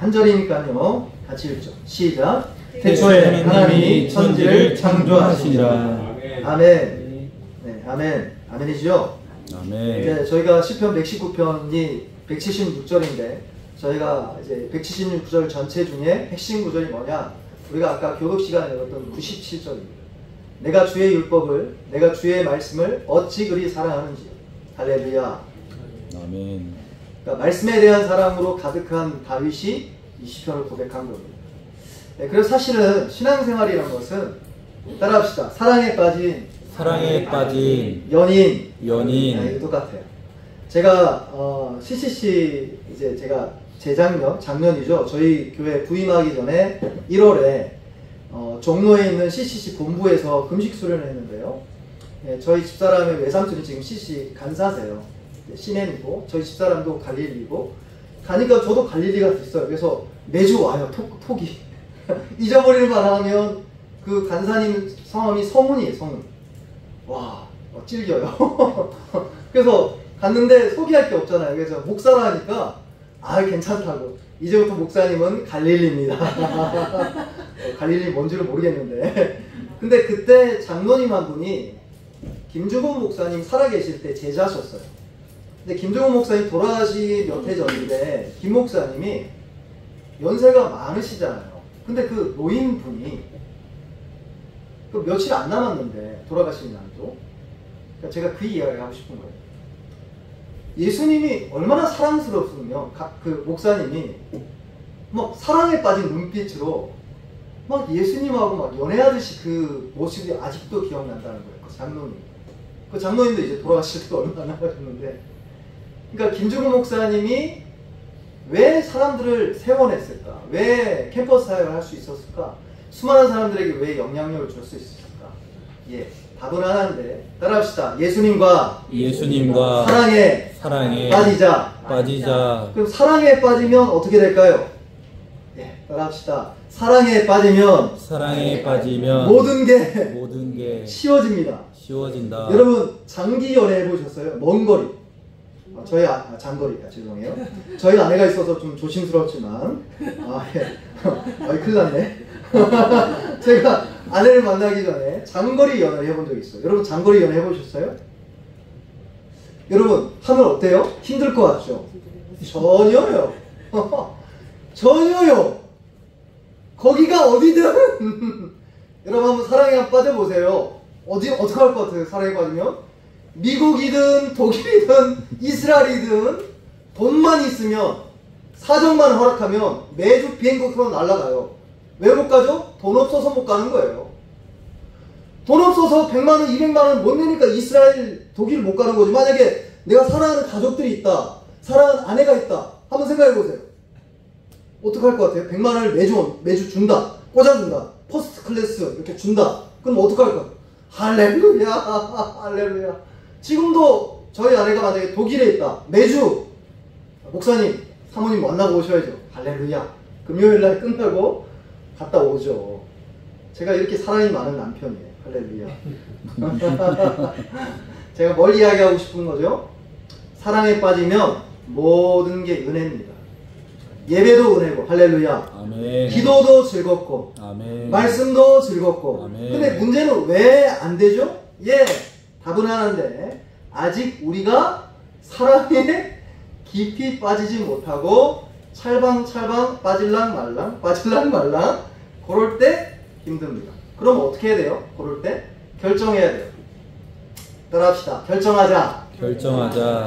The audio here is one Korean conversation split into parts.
한 절이니까요. 같이 읽죠. 시작. 태초에 하나님이 천지를 창조하시니라. 아멘. 네, 아멘. 아멘이죠? 아멘. 이제 저희가 시편 119편이 176절인데 저희가 이제 176절 전체 중에 핵심 구절이 뭐냐? 우리가 아까 교독 시간에 배웠던 97절입니다. 내가 주의 율법을, 내가 주의 말씀을 어찌 그리 사랑하는지. 할렐루야. 아멘. 그러니까 말씀에 대한 사랑으로 가득한 다윗이 이 시편을 고백한 겁니다. 네, 그래서 사실은 신앙생활이라는 것은 따라합시다. 사랑에 빠진 연인. 네, 똑같아요. 제가 CCC 이제 제가 작년이죠. 저희 교회 부임하기 전에 1월에 종로에 있는 CCC 본부에서 금식 수련을 했는데요. 네, 저희 집사람의 외삼촌이 지금 CCC 간사세요. 시내이고 저희 집사람도 갈릴리고 가니까 저도 갈릴리가 됐어요. 그래서 매주 와요. 톡이 잊어버릴 만하면 그 간사님 성함이 성훈이에요. 성훈. 와 찔겨요. 그래서 갔는데 소개할 게 없잖아요. 그래서 목사라 하니까 괜찮다고. 이제부터 목사님은 갈릴리입니다. 갈릴리 뭔지를 모르겠는데 근데 그때 장로님 한 분이 김주곤 목사님 살아계실 때 제자셨어요. 근데 김주곤 목사님 돌아가시 몇 해 전인데 김 목사님이 연세가 많으시잖아요. 근데 그 노인분이 그 며칠 안 남았는데 돌아가신 날도 그러니까 제가 그 이야기를 하고 싶은 거예요. 예수님이 얼마나 사랑스럽으면 그 목사님이 막 사랑에 빠진 눈빛으로 막 예수님하고 막 연애하듯이 그 모습이 아직도 기억난다는 거예요. 그 장로님. 그 장로님도 이제 돌아가실 때 얼마 안 남았는데 그러니까 김주곤 목사님이 왜 사람들을 세워냈을까? 왜 캠퍼스 사역을 할 수 있었을까? 수많은 사람들에게 왜 영향력을 줄 수 있었을까? 예, 답은 하나인데 따라합시다. 예수님과 사랑에 빠지자. 그럼 사랑에 빠지면 어떻게 될까요? 예, 따라합시다. 사랑에 빠지면 모든 게 쉬워진다. 여러분 장기 연애 해보셨어요? 먼 거리. 저희 장거리가 죄송해요. 저희 아내가 있어서 좀 조심스럽지만 예. 큰일 났네. 제가 아내를 만나기 전에 장거리 연애를 해본 적이 있어요. 여러분 장거리 연애 해보셨어요? 여러분 하면 어때요? 힘들 것 같죠? 전혀요. 전혀요. 거기가 어디든 여러분 한번 사랑에 한번 빠져보세요. 어떻게 할 것 같아요? 사랑에 빠지면? 미국이든 독일이든 이스라엘이든 돈만 있으면 사정만 허락하면 매주 비행기 타고 날아가요. 왜 못 가죠? 돈 없어서 못 가는 거예요. 돈 없어서 100만원, 200만원 못 내니까 이스라엘, 독일 못 가는 거지. 만약에 내가 사랑하는 가족들이 있다, 사랑하는 아내가 있다 한번 생각해보세요. 어떻게 할 것 같아요? 100만원을 매주 준다, 꽂아준다, 퍼스트 클래스 이렇게 준다. 그럼 어떻게 할 거야? 할렐루야. 할렐루야. 지금도 저희 아내가 만약에 독일에 있다. 매주 목사님, 사모님 만나고 오셔야죠. 할렐루야. 금요일날 끝나고 갔다 오죠. 제가 이렇게 사랑이 많은 남편이에요. 할렐루야. 제가 뭘 이야기하고 싶은 거죠? 사랑에 빠지면 모든 게 은혜입니다. 예배도 은혜고, 할렐루야. 아멘. 기도도 즐겁고, 아멘. 말씀도 즐겁고. 아멘. 근데 문제는 왜 안 되죠? 답은 하나인데 아직 우리가 사랑에 깊이 빠지지 못하고 찰방찰방 빠질랑 말랑 그럴 때 힘듭니다. 그럼 어떻게 해야 돼요? 그럴 때 결정해야 돼요. 따라합시다. 결정하자.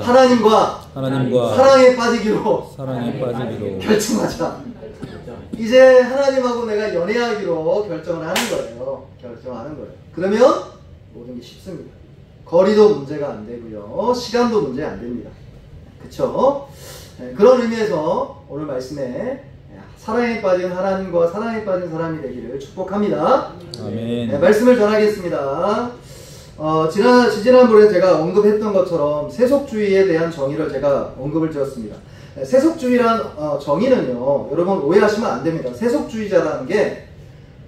하나님과 사랑에 빠지기로 결정하자. 이제 하나님하고 내가 연애하기로 결정을 하는 거예요. 그러면 모든 게 쉽습니다. 거리도 문제가 안 되고요. 시간도 문제 안 됩니다. 그쵸? 네, 그런 의미에서 오늘 말씀에 사랑에 빠진 하나님과 사랑에 빠진 사람이 되기를 축복합니다. 아멘. 네, 말씀을 전하겠습니다. 지지난번에 제가 언급했던 것처럼 세속주의에 대한 정의를 제가 언급을 드렸습니다. 네, 세속주의란 정의는요, 여러분 오해하시면 안 됩니다. 세속주의자라는 게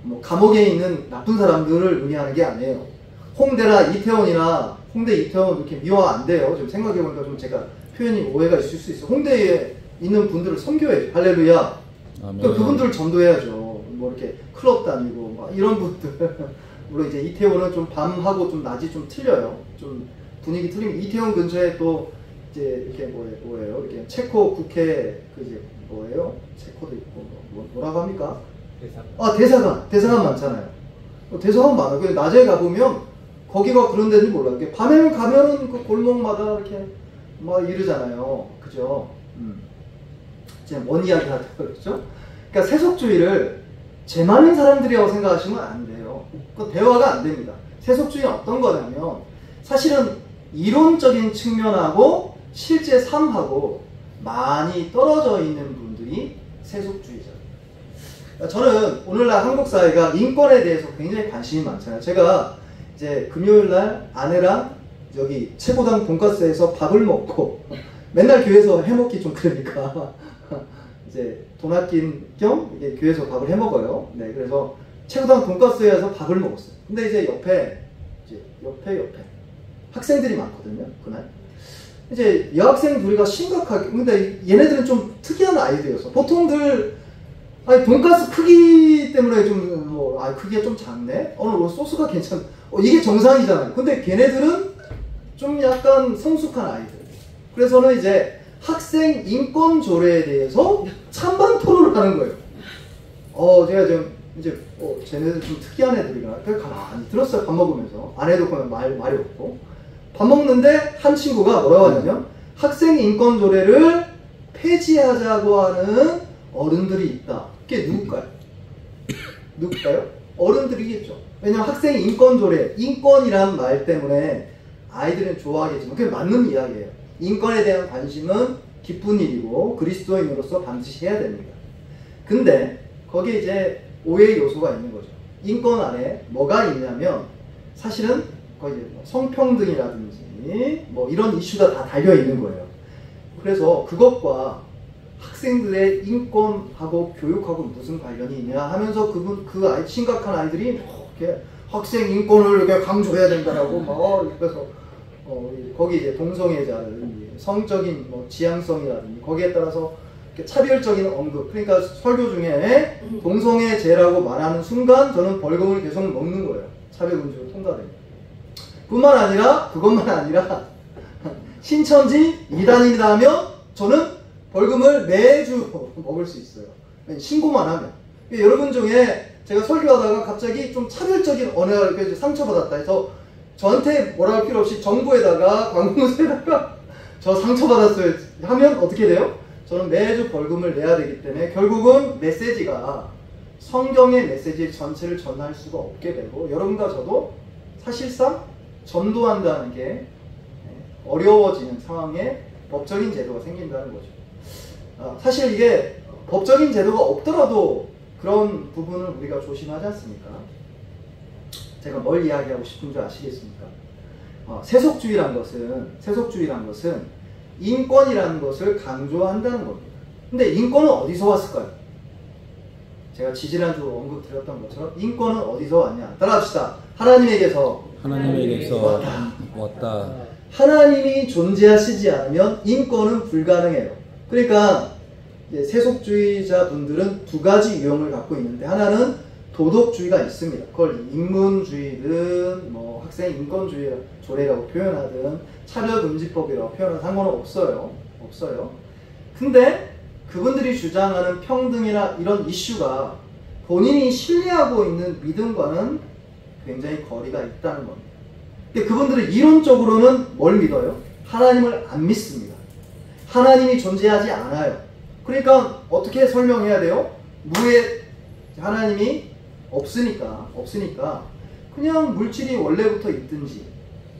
뭐 감옥에 있는 나쁜 사람들을 의미하는 게 아니에요. 홍대나 이태원이나 홍대 이태원 이렇게 미화 안 돼요. 지금 생각해보니까 좀 제가 표현이 오해가 있을 수 있어요. 홍대에 있는 분들을 섬겨야죠. 할렐루야. 아멘. 또 그분들 전도해야죠. 뭐 이렇게 클럽 다니고 막 이런 분들. 물론 이제 이태원은 좀 밤하고 좀 낮이 좀 틀려요. 좀 분위기 틀리면 이태원 근처에 또 이제 이렇게 뭐예요? 이렇게 체코 국회 그 이제 뭐예요? 체코도 있고 뭐라고 합니까? 대사관 많잖아요. 대사관 많아요. 근데 낮에 가보면 거기가 그런 데는 몰라요. 밤에는 가면은 그 골목마다 이렇게 막 이러잖아요. 그죠? 이제 뭔 이야기 하다 그랬죠? 그러니까 세속주의를 재 많은 사람들이라고 생각하시면 안 돼요. 그 대화가 안 됩니다. 세속주의는 어떤 거냐면 사실은 이론적인 측면하고 실제 삶하고 많이 떨어져 있는 분들이 세속주의자예요. 저는 오늘날 한국 사회가 인권에 대해서 굉장히 관심이 많잖아요. 제가 이제 금요일날 아내랑 여기 최고당 돈가스에서 밥을 먹고 맨날 교회에서 해먹기 좀 그러니까 이제 돈 아낀 겸 이게 교회에서 밥을 해먹어요. 네, 그래서 최고당 돈가스에서 밥을 먹었어요. 근데 이제 옆에 학생들이 많거든요. 그날 이제 여학생 둘이가 심각하게, 근데 얘네들은 좀 특이한 아이들이었어. 보통들 아니 돈가스 크기 때문에 좀 크기가 좀 작네. 오늘 소스가 괜찮. 이게 정상이잖아요. 근데 걔네들은 좀 약간 성숙한 아이들. 그래서는 이제 학생 인권 조례에 대해서 찬반 토론을 하는 거예요. 제가 좀 이제 쟤네들 좀 특이한 애들이라 그냥 가만히 들었어요. 밥 먹으면서. 아내도 그냥 말이 없고 밥 먹는데 한 친구가 뭐라고 하냐면 학생 인권 조례를 폐지하자고 하는 어른들이 있다. 그게 누굴까요? 어른들이겠죠. 왜냐면 학생 인권 조례, 인권이란 말 때문에 아이들은 좋아하겠지만 그게 맞는 이야기예요. 인권에 대한 관심은 기쁜 일이고 그리스도인으로서 반드시 해야 됩니다. 근데 거기에 이제 오해의 요소가 있는 거죠. 인권 안에 뭐가 있냐면 사실은 거기 성평등이라든지 뭐 이런 이슈가 다 달려 있는 거예요. 그래서 그것과 학생들의 인권하고 교육하고 무슨 관련이 있냐 하면서 심각한 아이들이 이렇게 학생 인권을 이렇게 강조해야 된다라고 막 그래서 거기 이제 동성애자라든지 성적인 뭐 지향성이라든지 거기에 따라서 차별적인 언급, 그러니까 설교 중에 동성애제라고 말하는 순간 저는 벌금을 계속 먹는 거예요. 차별금지로 통과됩니다. 그것만 아니라 신천지 이단이다 하면 저는 벌금을 매주 먹을 수 있어요. 신고만 하면. 여러분 중에 제가 설교하다가 갑자기 좀 차별적인 언어를 상처받았다 해서 저한테 뭐라 할 필요 없이 정부에다가 관공서에다가 저 상처받았어요 하면 어떻게 돼요? 저는 매주 벌금을 내야 되기 때문에 결국은 메시지가 성경의 메시지 전체를 전할 수가 없게 되고 여러분과 저도 사실상 전도한다는 게 어려워지는 상황에 법적인 제도가 생긴다는 거죠. 사실 이게 법적인 제도가 없더라도 그런 부분을 우리가 조심하지 않습니까? 제가 뭘 이야기하고 싶은 줄 아시겠습니까? 세속주의란 것은 인권이라는 것을 강조한다는 겁니다. 근데 인권은 어디서 왔을까요? 제가 지지난주 언급드렸던 것처럼 인권은 어디서 왔냐? 따라합시다. 하나님에게서 왔다. 하나님이 존재하시지 않으면 인권은 불가능해요. 그러니까 세속주의자 분들은 두 가지 유형을 갖고 있는데 하나는 도덕주의가 있습니다. 그걸 인문주의든 뭐 학생 인권주의 조례라고 표현하든 차별금지법이라고 표현하든 상관은 없어요. 근데 그분들이 주장하는 평등이나 이런 이슈가 본인이 신뢰하고 있는 믿음과는 굉장히 거리가 있다는 겁니다. 그분들은 이론적으로는 뭘 믿어요? 하나님을 안 믿습니다. 하나님이 존재하지 않아요. 그러니까 어떻게 설명해야 돼요? 하나님이 없으니까 그냥 물질이 원래부터 있든지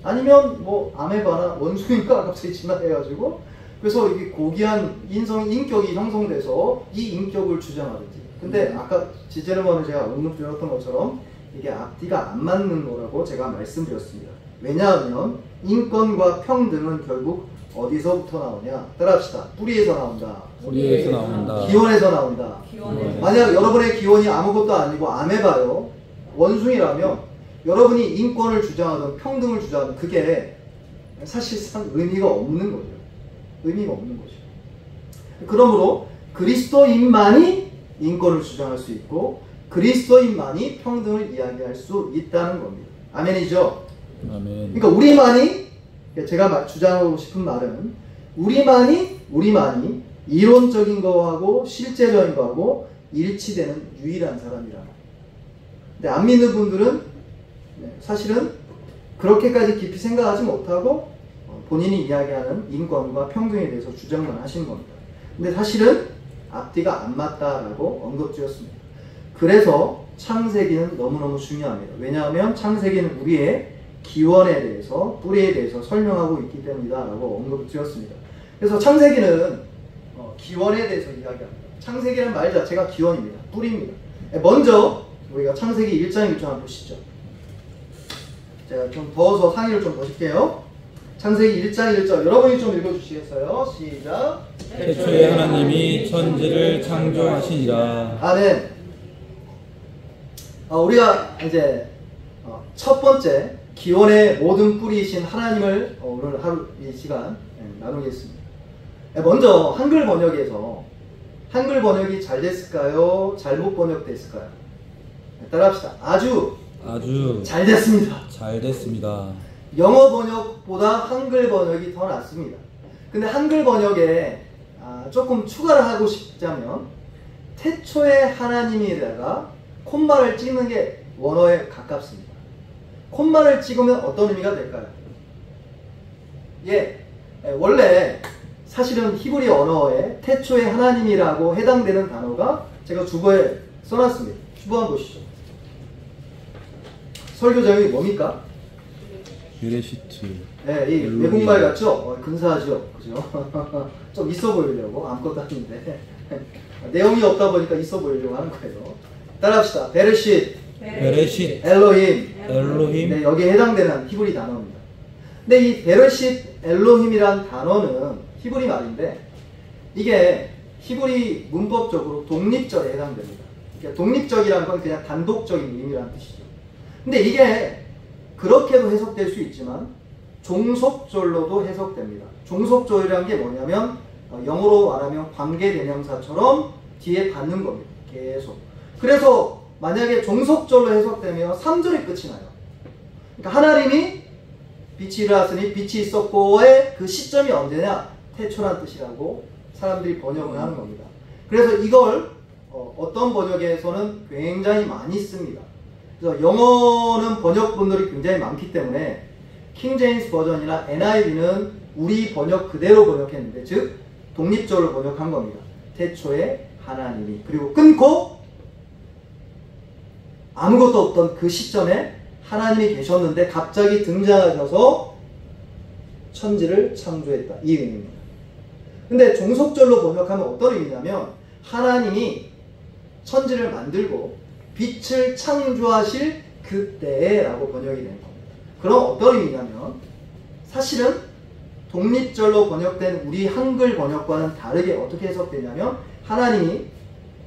아니면 뭐 아메바나 원숭이가 갑자기 진화해가지고 그래서 이게 고귀한 인격이 형성돼서 이 인격을 주장하든지. 근데 아까 지지난번에 제가 언급드렸던 것처럼 이게 앞뒤가 안 맞는 거라고 제가 말씀드렸습니다. 왜냐하면 인권과 평등은 결국 어디서부터 나오냐? 따라합시다. 뿌리에서 나온다. 기원에서 나온다. 만약 여러분의 기원이 아무것도 아니고 아메바요, 원숭이라면 여러분이 인권을 주장하든 평등을 주장하든 그게 사실상 의미가 없는 거죠. 그러므로 그리스도인만이 인권을 주장할 수 있고 그리스도인만이 평등을 이야기할 수 있다는 겁니다. 아멘이죠? 아멘. 그러니까 우리만이, 제가 주장하고 싶은 말은 우리만이 이론적인 거하고 실제적인 거하고 일치되는 유일한 사람이라. 근데 안 믿는 분들은 사실은 그렇게까지 깊이 생각하지 못하고 본인이 이야기하는 인권과 평등에 대해서 주장만 하시는 겁니다. 근데 사실은 앞뒤가 안 맞다라고 언급드렸습니다. 그래서 창세기는 너무너무 중요합니다. 왜냐하면 창세기는 우리의 기원에 대해서, 뿌리에 대해서 설명하고 있기 때문이다라고 언급드렸습니다. 그래서 창세기는 기원에 대해서 이야기합니다. 창세기라는 말 자체가 기원입니다. 뿌리입니다. 먼저 우리가 창세기 1장 1절 한번 보시죠. 제가 좀 더워서 상의를 좀 보실게요. 창세기 1장 1절 여러분이 좀 읽어주시겠어요? 시작. 태초에 하나님이 천지를 창조하시니라. 아멘. 우리가 이제 첫 번째 기원의 모든 뿌리이신 하나님을 오늘 하루 이 시간 나누겠습니다. 먼저 한글 번역에서 한글 번역이 잘 됐을까요? 잘못 번역됐을까요? 따라합시다. 아주 잘 됐습니다. 잘 됐습니다. 영어 번역보다 한글 번역이 더 낫습니다. 근데 한글 번역에 조금 추가를 하고 싶자면 태초에 하나님이다가 콤마를 찍는 게 원어에 가깝습니다. 콤마를 찍으면 어떤 의미가 될까요? 원래 사실은 히브리 언어에 태초에 하나님이라고 해당되는 단어가 제가 주보에 써놨습니다. 주보 한번 보시죠. 설교 제목이 뭡니까? 베레시트. 네, 이 외국말 같죠? 근사하죠? 그죠? 좀 있어 보이려고 아무것도 아닌데 내용이 없다 보니까 있어 보이려고 하는 거예요. 따라합시다. 베레쉿, 엘로힘. 엘로힘. 네, 여기에 해당되는 히브리 단어입니다. 근데 이 베레쉿 엘로힘이란 단어는 히브리 말인데 이게 히브리 문법적으로 독립절에 해당됩니다. 그러니까 독립적이라는 건 그냥 단독적인 의미라는 뜻이죠. 근데 이게 그렇게도 해석될 수 있지만 종속절로도 해석됩니다. 종속절이라는 게 뭐냐면 영어로 말하면 관계대명사처럼 뒤에 받는 겁니다. 계속. 그래서 만약에 종속절로 해석되면 3절에 끝이 나요. 그러니까 하나님이 빛이 일어났으니 빛이 있었고의 그 시점이 언제냐? 태초란 뜻이라고 사람들이 번역을 하는 겁니다. 그래서 이걸 어떤 번역에서는 굉장히 많이 씁니다. 그래서 영어는 번역본들이 굉장히 많기 때문에 킹제임스 버전이나 NIV는 우리 번역 그대로 번역했는데 즉 독립적으로 번역한 겁니다. 태초에 하나님이 그리고 끊고 아무것도 없던 그 시점에 하나님이 계셨는데 갑자기 등장하셔서 천지를 창조했다. 이 의미입니다. 근데 종속절로 번역하면 어떤 의미냐면 하나님이 천지를 만들고 빛을 창조하실 그때에 라고 번역이 되는 겁니다. 그럼 어떤 의미냐면 사실은 독립절로 번역된 우리 한글 번역과는 다르게 어떻게 해석되냐면 하나님이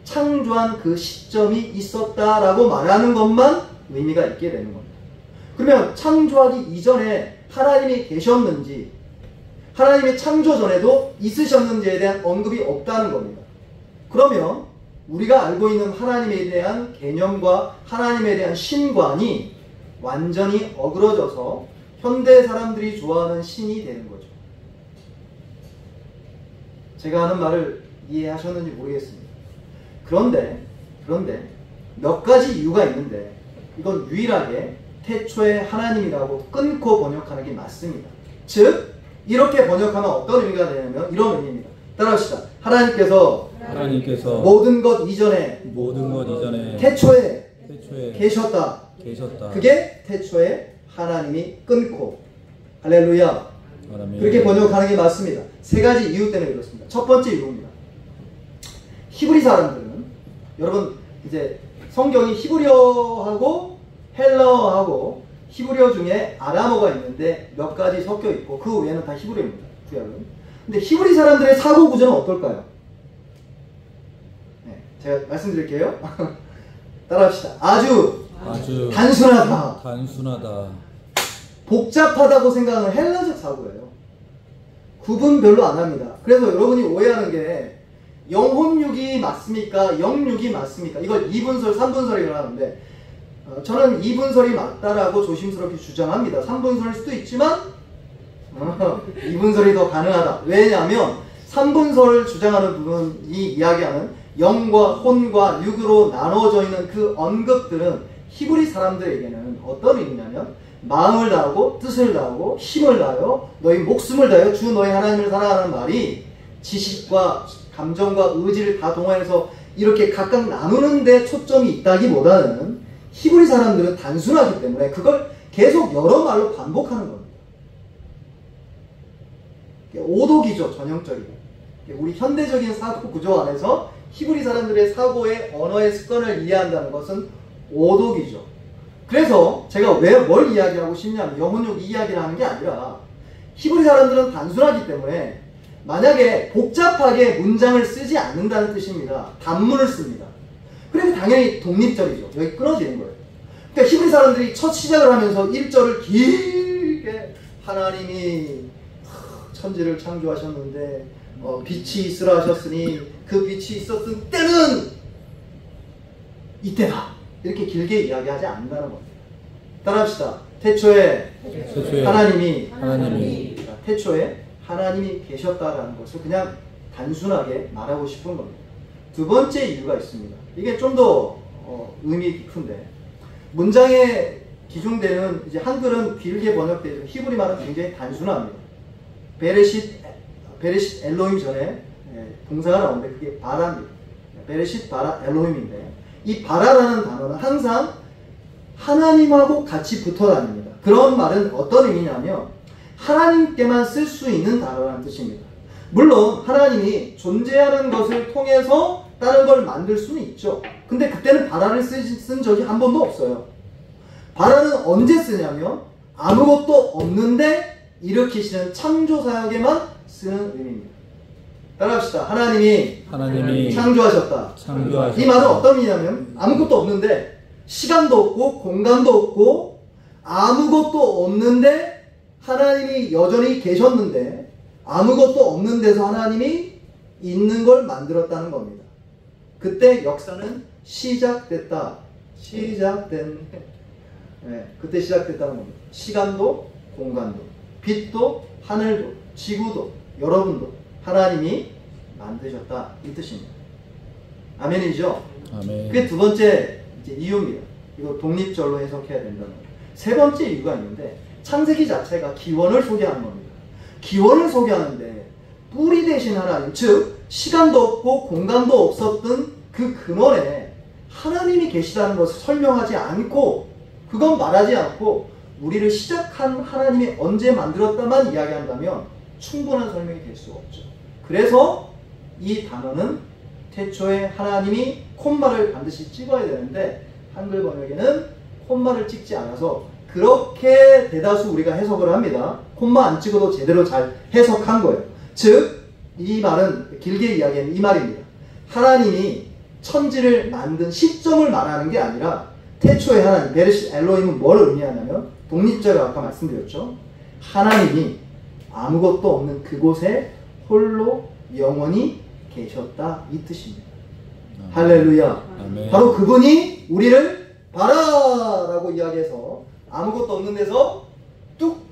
창조한 그 시점이 있었다라고 말하는 것만 의미가 있게 되는 겁니다. 그러면 창조하기 이전에 하나님이 계셨는지 하나님이 창조 전에도 있으셨는지에 대한 언급이 없다는 겁니다. 그러면 우리가 알고 있는 하나님에 대한 개념과 하나님에 대한 신관이 완전히 어그러져서 현대 사람들이 좋아하는 신이 되는 거죠. 제가 하는 말을 이해하셨는지 모르겠습니다. 그런데 몇 가지 이유가 있는데 이건 유일하게 태초에 하나님이라고 끊고 번역하는 게 맞습니다. 즉 이렇게 번역하면 어떤 의미가 되냐면 이런 의미입니다. 따라합시다. 하나님께서 모든 것 이전에 태초에 계셨다. 그게 태초에 하나님이 끊고 할렐루야. 그렇게 번역하는 게 맞습니다. 세 가지 이유 때문에 그렇습니다. 첫 번째 이유입니다. 히브리 사람들은 여러분 이제 성경이 히브리어하고 헬라어하고 히브리어 중에 아람어가 있는데 몇 가지 섞여 있고 그 외에는 다 히브리어입니다. 구약은. 근데 히브리 사람들의 사고 구조는 어떨까요? 네, 제가 말씀드릴게요. 따라합시다. 아주 단순하다. 복잡하다고 생각하는 헬라적 사고예요. 구분 별로 안 합니다. 그래서 여러분이 오해하는 게 영혼육이 맞습니까? 영육이 맞습니까? 이걸 2분설, 3분설이라고 하는데 저는 2분설이 맞다라고 조심스럽게 주장합니다. 3분설일 수도 있지만 2분설이 더 가능하다. 왜냐하면 3분설을 주장하는 부분이 이야기하는 영과 혼과 육으로 나눠져 있는 그 언급들은 히브리 사람들에게는 어떤 의미냐면 마음을 다하고 뜻을 다하고 힘을 다하여 너희 목숨을 다하여 주 너희 하나님을 사랑하는 말이 지식과 감정과 의지를 다 동원해서 이렇게 각각 나누는 데 초점이 있다기보다는 히브리 사람들은 단순하기 때문에 그걸 계속 여러 말로 반복하는 겁니다. 오독이죠. 전형적이고. 우리 현대적인 사고 구조 안에서 히브리 사람들의 사고의 언어의 습관을 이해한다는 것은 오독이죠. 그래서 제가 왜 뭘 이야기하고 싶냐면 영혼육 이야기를 하는 게 아니라 히브리 사람들은 단순하기 때문에 만약에 복잡하게 문장을 쓰지 않는다는 뜻입니다. 단문을 씁니다. 그래서 당연히 독립절이죠. 여기 끊어지는 거예요. 그러니까 히브리 사람들이 첫 시작을 하면서 1절을 길게 하나님이 천지를 창조하셨는데 빛이 있으라 하셨으니 그 빛이 있었던 때는 이때다. 이렇게 길게 이야기하지 않는다는 겁니다. 따라합시다. 태초에 하나님이 태초에 하나님이 계셨다라는 것을 그냥 단순하게 말하고 싶은 겁니다. 두 번째 이유가 있습니다. 이게 좀 더 의미 깊은데 문장에 기중되는 이제 한글은 길게 번역되죠. 히브리 말은 굉장히 단순합니다. 베레싯 엘로힘 전에 동사가 나오는데 그게 바라입니다. 베레싯 바라 엘로힘인데 이 바라라는 단어는 항상 하나님하고 같이 붙어 다닙니다. 그런 말은 어떤 의미냐면 하나님께만 쓸 수 있는 단어라는 뜻입니다. 물론 하나님이 존재하는 것을 통해서 다른 걸 만들 수는 있죠. 근데 그때는 바라를 쓴 적이 한 번도 없어요. 바라는 언제 쓰냐면 아무것도 없는데 일으키시는 창조사역에만 쓰는 의미입니다. 따라합시다. 하나님이 창조하셨다. 이 말은 어떤 의미냐면 아무것도 없는데 시간도 없고 공간도 없고 아무것도 없는데 하나님이 여전히 계셨는데 아무것도 없는 데서 하나님이 있는 걸 만들었다는 겁니다. 그때 역사는 시작됐다. 그때 시작됐다는 겁니다. 시간도 공간도 빛도 하늘도 지구도 여러분도 하나님이 만드셨다. 이 뜻입니다. 아멘이죠? 아멘. 그게 두 번째 이유입니다. 이거 독립절로 해석해야 된다는 거예요. 세 번째 이유가 있는데 창세기 자체가 기원을 소개하는 겁니다. 기원을 소개하는데 뿌리 대신 하나님, 즉 시간도 없고 공간도 없었던 그 근원에 하나님이 계시다는 것을 설명하지 않고 그건 말하지 않고 우리를 시작한 하나님이 언제 만들었다만 이야기한다면 충분한 설명이 될 수 없죠. 그래서 이 단어는 태초에 하나님이 콤마를 반드시 찍어야 되는데 한글 번역에는 콤마를 찍지 않아서 그렇게 대다수 우리가 해석을 합니다. 콤마 안 찍어도 제대로 잘 해석한 거예요. 즉 이 말은 길게 이야기하는 이 말입니다. 하나님이 천지를 만든 시점을 말하는 게 아니라 태초에 하나님, 베레싯 엘로힘은 뭘 의미하냐면 독립절을 아까 말씀드렸죠. 하나님이 아무것도 없는 그곳에 홀로 영원히 계셨다 이 뜻입니다. 할렐루야. 아멘. 바로 그분이 우리를 바라라고 이야기해서 아무것도 없는 데서 뚝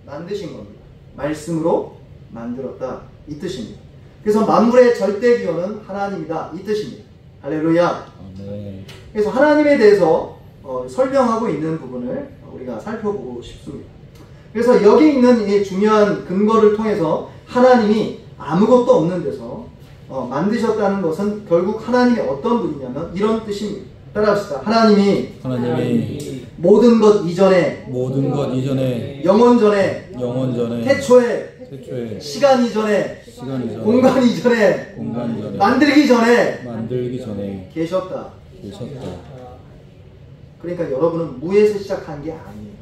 만드신 겁니다. 말씀으로 만들었다 이 뜻입니다. 그래서 만물의 절대 기원은 하나님이다 이 뜻입니다. 할렐루야. 아멘. 그래서 하나님에 대해서 설명하고 있는 부분을 우리가 살펴보고 싶습니다. 그래서 여기 있는 이 중요한 근거를 통해서 하나님이 아무것도 없는 데서 만드셨다는 것은 결국 하나님이 어떤 분이냐면 이런 뜻입니다. 따라합시다. 하나님이 모든 것 이전에 영원 전에 태초에 시간 이전에 공간 이전에 만들기 전에 계셨다. 그러니까 여러분은 무에서 시작한 게 아니에요.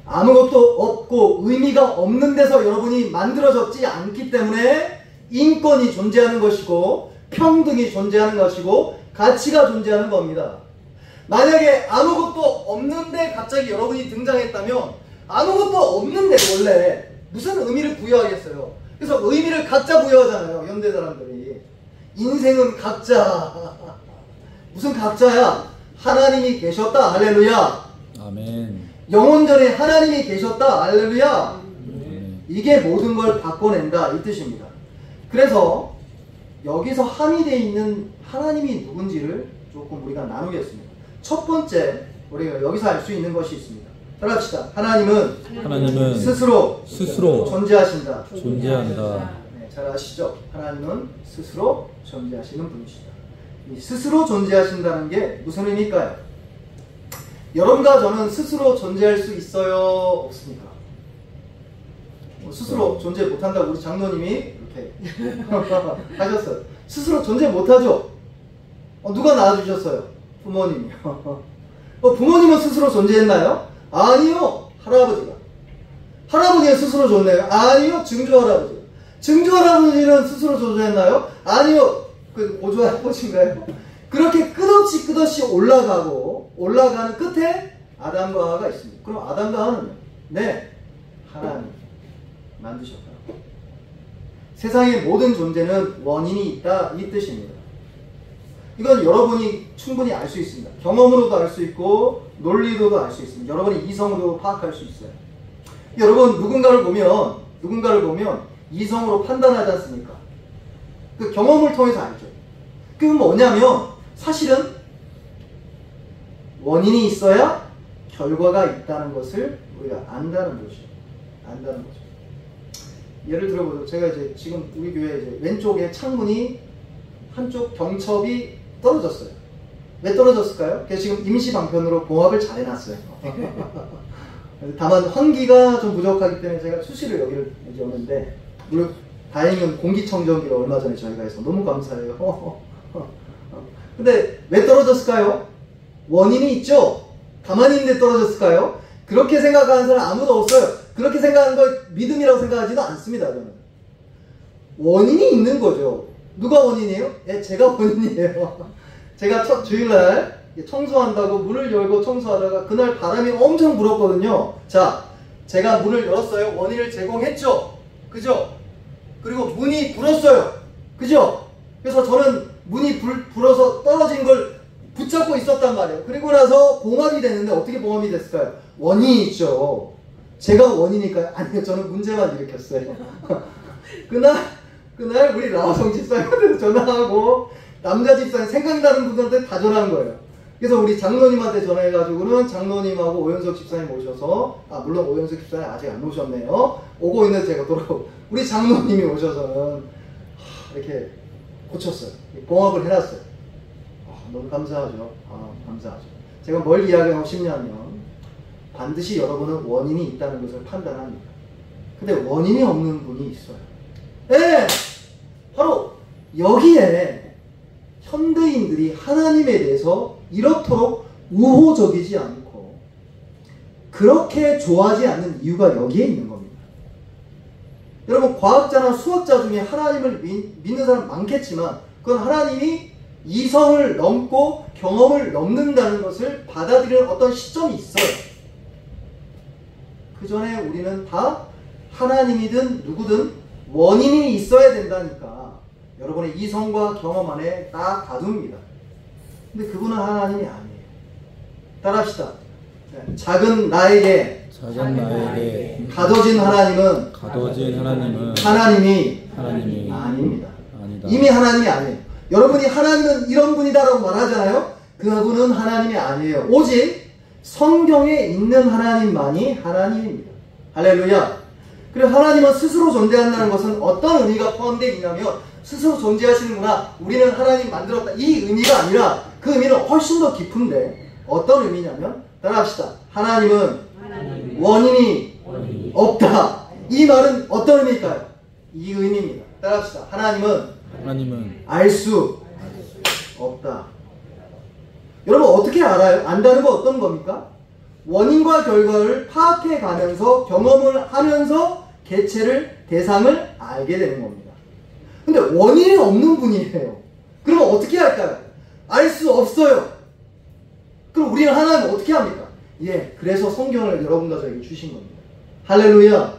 아무것도 없고 의미가 없는 데서 여러분이 만들어졌지 않기 때문에 인권이 존재하는 것이고 평등이 존재하는 것이고 가치가 존재하는 겁니다. 만약에 아무것도 없는데 갑자기 여러분이 등장했다면 아무것도 없는데 원래 무슨 의미를 부여하겠어요. 그래서 의미를 각자 부여하잖아요. 현대 사람들이. 인생은 각자. 무슨 각자야? 하나님이 계셨다. 할렐루야. 아멘. 영혼전에 하나님이 계셨다. 할렐루야. 아멘. 이게 모든 걸 바꿔낸다 이 뜻입니다. 그래서 여기서 함의되어 있는 하나님이 누군지를 조금 우리가 나누겠습니다. 첫 번째 우리가 여기서 알 수 있는 것이 있습니다. 따라합시다. 하나님은 스스로 존재하신다. 존재한다. 네, 잘 아시죠? 하나님은 스스로 존재하시는 분이시다. 이 스스로 존재하신다는 게 무슨 의미일까요? 여러분과 저는 스스로 존재할 수 있어요? 없습니까? 스스로 존재 못한다고 우리 장로님이 이렇게 하셨어요. 스스로 존재 못하죠? 누가 낳아주셨어요? 부모님이. 부모님은 스스로 존재했나요? 아니요. 할아버지가 스스로 존재해요? 아니요. 증조할아버지가. 증조할아버지는 스스로 존재했나요? 아니요. 그 고조할아버지인가요? 그렇게 끝없이 올라가는 끝에 아담과 하와가 있습니다. 그럼 아담과 하와는요? 네, 하나님 만드셨다. 세상의 모든 존재는 원인이 있다 이 뜻입니다. 이건 여러분이 충분히 알 수 있습니다. 경험으로도 알 수 있고 논리로도 알 수 있습니다. 여러분이 이성으로 파악할 수 있어요. 여러분 누군가를 보면 이성으로 판단하지 않습니까? 그 경험을 통해서 알죠. 그게 뭐냐면 사실은 원인이 있어야 결과가 있다는 것을 우리가 안다는 거죠. 예를 들어보죠. 제가 이제 지금 우리 교회 이제 왼쪽에 창문이 한쪽 경첩이 떨어졌어요. 왜 떨어졌을까요? 그래서 지금 임시 방편으로 봉합을 잘 해놨어요. 다만 환기가 좀 부족하기 때문에 제가 수시로 여기를 이제 오는데, 물론 다행히 공기청정기를 얼마 전에 저희가 해서 너무 감사해요. 근데 왜 떨어졌을까요? 원인이 있죠? 가만히 있는데 떨어졌을까요? 그렇게 생각하는 사람 아무도 없어요. 그렇게 생각하는 걸 믿음이라고 생각하지도 않습니다. 저는. 원인이 있는 거죠. 누가 원인이에요? 예, 제가 원인이에요. 제가 첫 주일날 청소한다고 문을 열고 청소하다가 그날 바람이 엄청 불었거든요. 자, 제가 문을 열었어요. 원인을 제공했죠? 그죠? 그리고 문이 불었어요. 그죠? 그래서 저는 문이 불어서 떨어진 걸 붙잡고 있었단 말이에요. 그리고 나서 봉합이 됐는데 어떻게 봉합이 됐을까요? 원인이 있죠. 제가 원인일까요? 아니요, 저는 문제만 일으켰어요. 그날 우리 라오성 집사님한테 전화하고 남자 집사님 생각나는 분들한테 다 전화한 거예요. 그래서 우리 장로님한테 전화해가지고는 장로님하고 오연석 집사님 모셔서, 물론 오연석 집사님 아직 안 오셨네요. 오고 있는데 제가 돌아오고 우리 장로님이 오셔서는 이렇게 고쳤어요. 봉합을 해놨어요. 너무 감사하죠. 감사하죠. 제가 뭘 이야기하고 싶냐면 반드시 여러분은 원인이 있다는 것을 판단합니다. 근데 원인이 없는 분이 있어요. 네! 바로 여기에 현대인들이 하나님에 대해서 이렇도록 우호적이지 않고 그렇게 좋아하지 않는 이유가 여기에 있는 겁니다. 여러분, 과학자나 수학자 중에 하나님을 믿는 사람 많겠지만 그건 하나님이 이성을 넘고 경험을 넘는다는 것을 받아들이는 어떤 시점이 있어요. 그 전에 우리는 다 하나님이든 누구든 원인이 있어야 된다니까 여러분의 이성과 경험 안에 딱 가둡니다. 근데 그분은 하나님이 아니에요. 따라합시다. 작은 나에게 가둬진 하나님은 하나님이 아닙니다. 아니다. 이미 하나님이 아니에요. 여러분이 하나님은 이런 분이다라고 말하잖아요. 그분은 하나님이 아니에요. 오직 성경에 있는 하나님만이 하나님입니다. 할렐루야. 그리고 하나님은 스스로 존재한다는 것은 어떤 의미가 포함되어 있냐면 스스로 존재하시는구나, 우리는 하나님 만들었다, 이 의미가 아니라 그 의미는 훨씬 더 깊은데 어떤 의미냐면, 따라합시다. 하나님은 원인이 없다. 이 말은 어떤 의미일까요? 이 의미입니다. 따라합시다. 하나님은 알 수 없다. 여러분 어떻게 알아요? 안다는 건 어떤 겁니까? 원인과 결과를 파악해 가면서 경험을 하면서 개체를, 대상을 알게 되는 겁니다. 근데 원인이 없는 분이에요. 그러면 어떻게 할까요? 알 수 없어요. 그럼 우리는 하나님 어떻게 합니까? 그래서 성경을 여러분과 저에게 주신 겁니다. 할렐루야.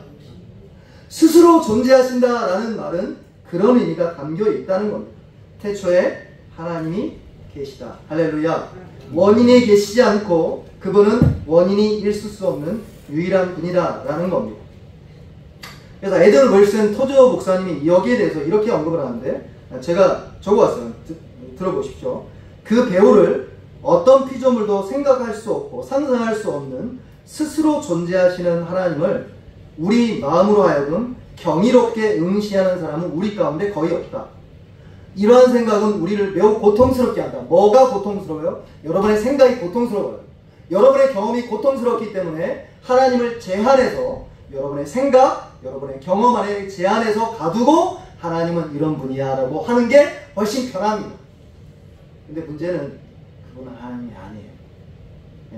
스스로 존재하신다라는 말은 그런 의미가 담겨 있다는 겁니다. 태초에 하나님이 계시다. 할렐루야. 원인이 계시지 않고 그분은 원인이 있을 수 없는 유일한 분이다 라는 겁니다. 그래서 에든 월슨 토저 목사님이 여기에 대해서 이렇게 언급을 하는데, 제가 적어왔어요. 들어보십시오. 그 배우를 어떤 피조물도 생각할 수 없고 상상할 수 없는 스스로 존재하시는 하나님을 우리 마음으로 하여금 경이롭게 응시하는 사람은 우리 가운데 거의 없다. 이러한 생각은 우리를 매우 고통스럽게 한다. 뭐가 고통스러워요? 여러분의 생각이 고통스러워요. 여러분의 경험이 고통스럽기 때문에 하나님을 제한해서 여러분의 생각, 여러분의 경험 안에 제한해서 가두고 하나님은 이런 분이야 라고 하는 게 훨씬 편합니다. 근데 문제는 그분은 하나님이 아니에요.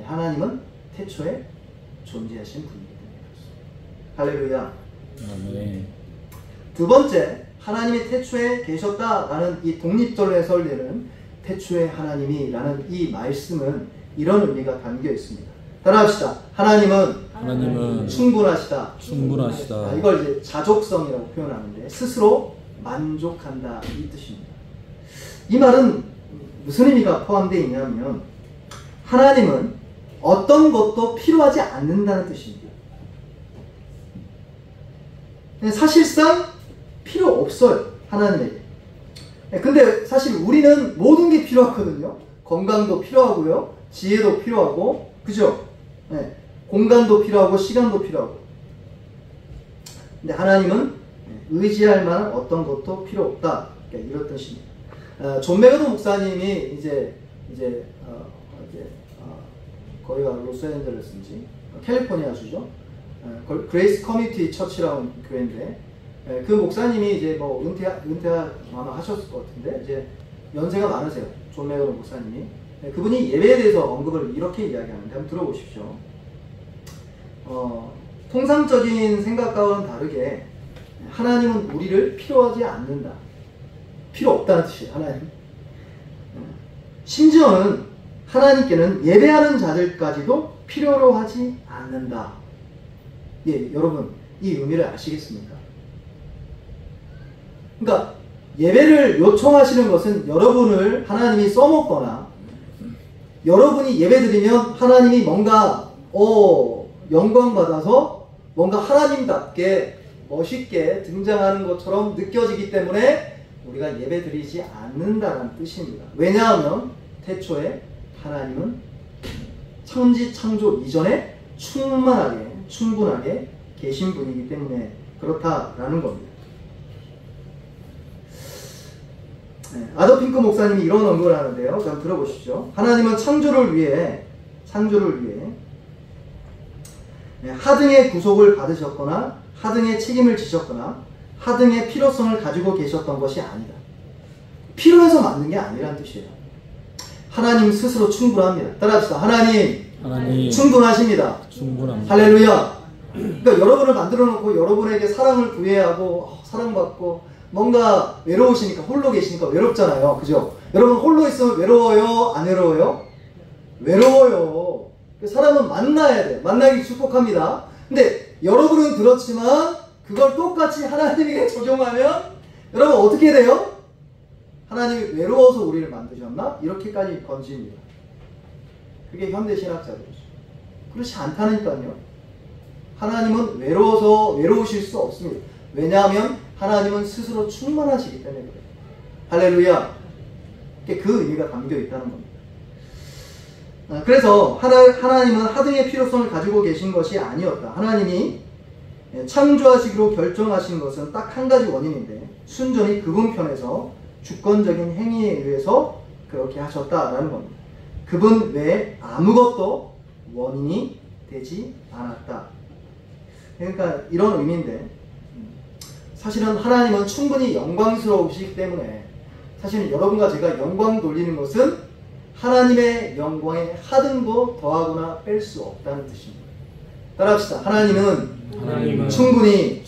하나님은 태초에 존재하신 분이기 때문에 그렇습니다. 할렐루야. 아멘. 두 번째, 하나님이 태초에 계셨다라는 이 독립적으로 해설되는 태초에 하나님이라는 이 말씀은 이런 의미가 담겨 있습니다. 따라합시다. 하나님은 충분하시다. 이걸 이제 자족성이라고 표현하는데 스스로 만족한다 이 뜻입니다. 이 말은 무슨 의미가 포함되어 있냐면 하나님은 어떤 것도 필요하지 않는다는 뜻입니다. 사실상 필요 없어요. 하나님에게. 근데 사실 우리는 모든 게 필요하거든요. 건강도 필요하고요. 지혜도 필요하고, 그죠? 네. 공간도 필요하고 시간도 필요하고. 근데 하나님은 의지할 만한 어떤 것도 필요 없다. 그러니까 이런 뜻입니다. 존 맥어도 목사님이 이제 거기가 로스앤젤레스인지 캘리포니아주죠. 그레이스 커뮤니티 처치라는 교회인데 그 목사님이 이제 뭐 은퇴 아마 하셨을 것 같은데 이제 연세가 많으세요. 존 맥어도 목사님이. 그분이 예배에 대해서 언급을 이렇게 이야기하는데 한번 들어보십시오. 통상적인 생각과는 다르게 하나님은 우리를 필요하지 않는다. 필요 없다는 뜻이에요. 하나님. 심지어는 하나님께는 예배하는 자들까지도 필요로 하지 않는다. 예, 여러분 이 의미를 아시겠습니까? 그러니까 예배를 요청하시는 것은 여러분을 하나님이 써먹거나 여러분이 예배드리면 하나님이 뭔가 영광받아서 뭔가 하나님답게 멋있게 등장하는 것처럼 느껴지기 때문에 우리가 예배드리지 않는다는 뜻입니다. 왜냐하면 태초에 하나님은 천지 창조 이전에 충분하게 계신 분이기 때문에 그렇다라는 겁니다. 아더 핑크 목사님이 이런 언급을 하는데요. 한번 들어보시죠. 하나님은 창조를 위해 하등의 구속을 받으셨거나 하등의 책임을 지셨거나 하등의 필요성을 가지고 계셨던 것이 아니다. 필요해서 만든 게 아니라는 뜻이에요. 하나님 스스로 충분합니다. 따라합시다. 하나님 충분하십니다. 할렐루야. 그러니까 여러분을 만들어 놓고 여러분에게 사랑을 구해야 하고 사랑받고 뭔가 외로우시니까 홀로 계시니까 외롭잖아요. 그죠? 여러분 홀로 있으면 외로워요? 안 외로워요? 외로워요. 사람은 만나야 돼. 만나기 축복합니다. 근데 여러분은 그렇지만 그걸 똑같이 하나님에게 적용하면 여러분 어떻게 돼요? 하나님이 외로워서 우리를 만드셨나? 이렇게까지 번집니다. 그게 현대신학자들이죠. 그렇지 않다니까요. 하나님은 외로우실 수 없습니다. 왜냐하면 하나님은 스스로 충만하시기 때문에 그래요. 할렐루야. 그 의미가 담겨 있다는 겁니다. 그래서 하나님은 하등의 필요성을 가지고 계신 것이 아니었다. 하나님이 창조하시기로 결정하신 것은 딱 한 가지 원인인데 순전히 그분 편에서 주권적인 행위에 의해서 그렇게 하셨다라는 겁니다. 그분 외에 아무것도 원인이 되지 않았다. 그러니까 이런 의미인데 사실은 하나님은 충분히 영광스러우시기 때문에 사실은 여러분과 제가 영광 돌리는 것은 하나님의 영광에 하등도 더하거나 뺄 수 없다는 뜻입니다. 따라합시다. 하나님은 충분히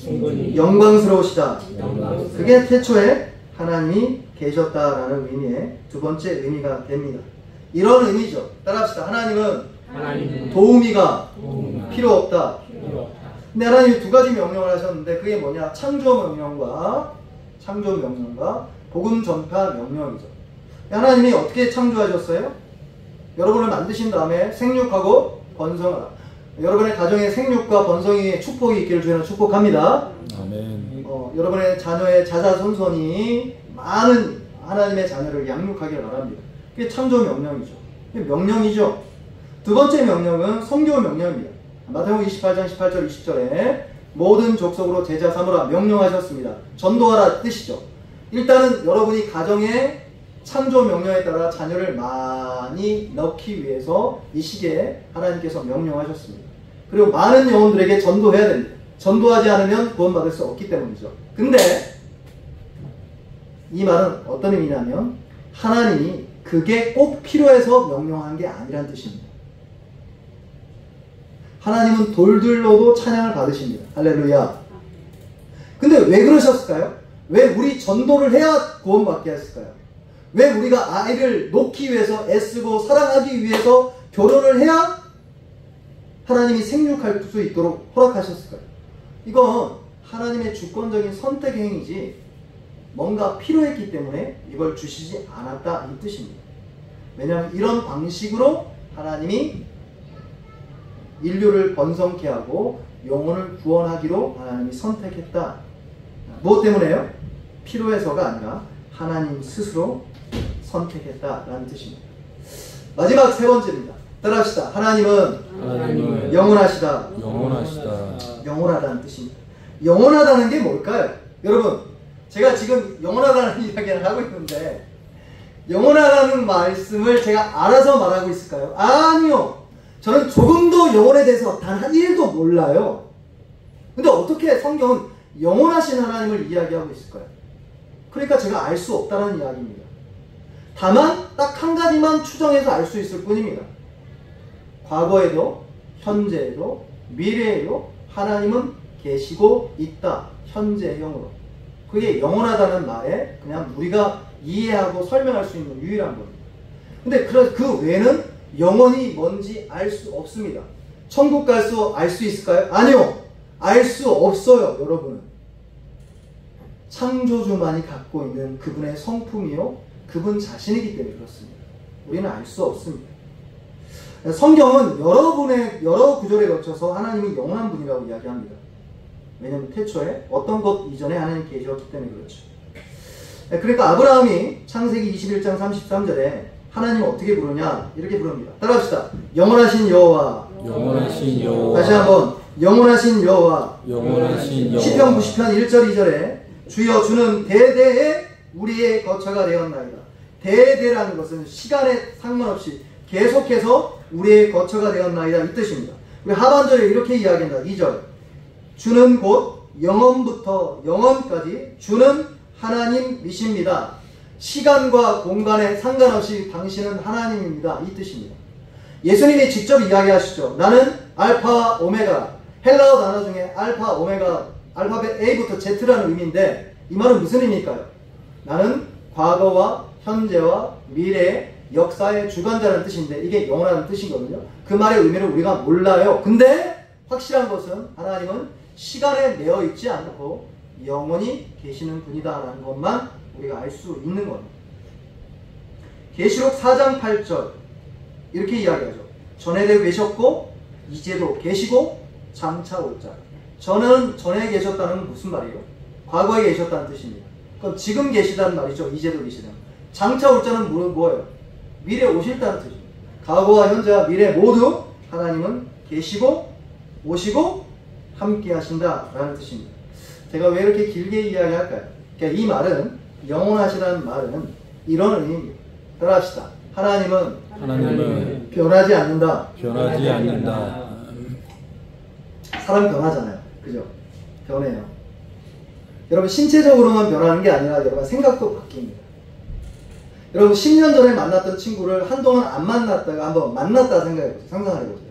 영광스러우시다. 그게 태초에 하나님이 계셨다라는 의미의 두 번째 의미가 됩니다. 이런 의미죠. 따라합시다. 하나님은 도우미가 필요 없다. 근데 하나님이 두 가지 명령을 하셨는데 그게 뭐냐? 창조 명령과 복음 전파 명령이죠. 하나님이 어떻게 창조하셨어요? 여러분을 만드신 다음에 생육하고 번성하라. 여러분의 가정에 생육과 번성의 축복이 있기를 주님은 축복합니다. 아멘. 여러분의 자녀의 자자손손이 많은 하나님의 자녀를 양육하기를 바랍니다. 그게 창조 명령이죠. 그게 명령이죠. 두 번째 명령은 성교 명령입니다. 마태복음 28장 18절 20절에 모든 족속으로 제자 삼으라 명령하셨습니다. 전도하라 뜻이죠. 일단은 여러분이 가정에 창조 명령에 따라 자녀를 많이 넣기 위해서 이 시기에 하나님께서 명령하셨습니다. 그리고 많은 영혼들에게 전도해야 됩니다. 전도하지 않으면 구원받을 수 없기 때문이죠. 근데 이 말은 어떤 의미냐면 하나님이 그게 꼭 필요해서 명령한 게 아니란 뜻입니다. 하나님은 돌들로도 찬양을 받으십니다. 할렐루야. 근데 왜 그러셨을까요? 왜 우리 전도를 해야 구원받게 했을까요? 왜 우리가 아이를 놓기 위해서 애쓰고 사랑하기 위해서 결혼을 해야 하나님이 생육할 수 있도록 허락하셨을까요? 이건 하나님의 주권적인 선택 행위지 뭔가 필요했기 때문에 이걸 주시지 않았다 이 뜻입니다. 왜냐하면 이런 방식으로 하나님이 인류를 번성케 하고 영혼을 구원하기로 하나님이 선택했다. 무엇 때문에요? 필요해서가 아니라 하나님 스스로 선택했다라는 뜻입니다. 마지막 세 번째입니다. 따라합시다. 하나님은 영원하시다. 영원하다는 뜻입니다. 영원하다는 게 뭘까요? 여러분, 제가 지금 영원하다는 이야기를 하고 있는데 영원하다는 말씀을 제가 알아서 말하고 있을까요? 아니요. 저는 조금도 영혼에 대해서 단 한 1도 몰라요. 근데 어떻게 성경은 영원하신 하나님을 이야기하고 있을까요? 그러니까 제가 알 수 없다는 이야기입니다. 다만 딱 한 가지만 추정해서 알 수 있을 뿐입니다. 과거에도 현재에도 미래에도 하나님은 계시고 있다. 현재형으로. 그게 영원하다는 말에 그냥 우리가 이해하고 설명할 수 있는 유일한 겁니다. 근데 그 외에는 영원히 뭔지 알 수 없습니다. 천국 갈 수 알 수 있을까요? 아니요. 알 수 없어요. 여러분은. 창조주만이 갖고 있는 그분의 성품이요 그분 자신이기 때문에 그렇습니다. 우리는 알 수 없습니다. 성경은 여러 구절에 거쳐서 하나님이 영원한 분이라고 이야기합니다. 왜냐하면 태초에 어떤 것 이전에 하나님 계셨기 때문에 그렇죠. 그러니까 아브라함이 창세기 21장 33절에 하나님을 어떻게 부르냐 이렇게 부릅니다. 따라합시다. 영원하신 여호와. 영원하신 여호와. 다시 한번 영원하신 여호와. 영원하신 여호와. 시편 90편 1절 2절에 주여 주는 대대에 우리의 거처가 되었나이다. 대대라는 것은 시간에 상관없이 계속해서 우리의 거처가 되었나이다 이 뜻입니다. 우리 하반절에 이렇게 이야기한다. 2절 주는 곧 영원부터 영원까지 주는 하나님이십니다. 시간과 공간에 상관없이 당신은 하나님입니다. 이 뜻입니다. 예수님이 직접 이야기하시죠. 나는 알파와 오메가. 헬라어 단어 중에 알파, 오메가, 알파벳 A부터 Z라는 의미인데 이 말은 무슨 의미일까요? 나는 과거와 현재와 미래의 역사의 주관자라는 뜻인데 이게 영원하다는 뜻이거든요. 그 말의 의미를 우리가 몰라요. 근데 확실한 것은 하나님은 시간에 매여 있지 않고 영원히 계시는 분이다라는 것만 우리가 알 수 있는 겁니다. 계시록 4장 8절 이렇게 이야기하죠. 전에도 계셨고 이제도 계시고 장차 올 자. 전에 계셨다는 건 무슨 말이에요? 과거에 계셨다는 뜻입니다. 그럼 지금 계시다는 말이죠. 이제도 계시다는. 장차 올 자는 뭐예요? 미래 오실다는 뜻입니다. 과거와 현재와 미래 모두 하나님은 계시고 오시고 함께 하신다라는 뜻입니다. 제가 왜 이렇게 길게 이야기할까요? 그러니까 이 말은 영원하시다는 말은 이런 의미입니다. 따라합시다. 하나님은 변하지 않는다. 사람 변하잖아요. 그죠? 변해요. 여러분 신체적으로만 변하는 게 아니라 여러분 생각도 바뀝니다. 여러분 10년 전에 만났던 친구를 한동안 안 만났다가 한번 만났다 생각해보세요. 상상해보세요.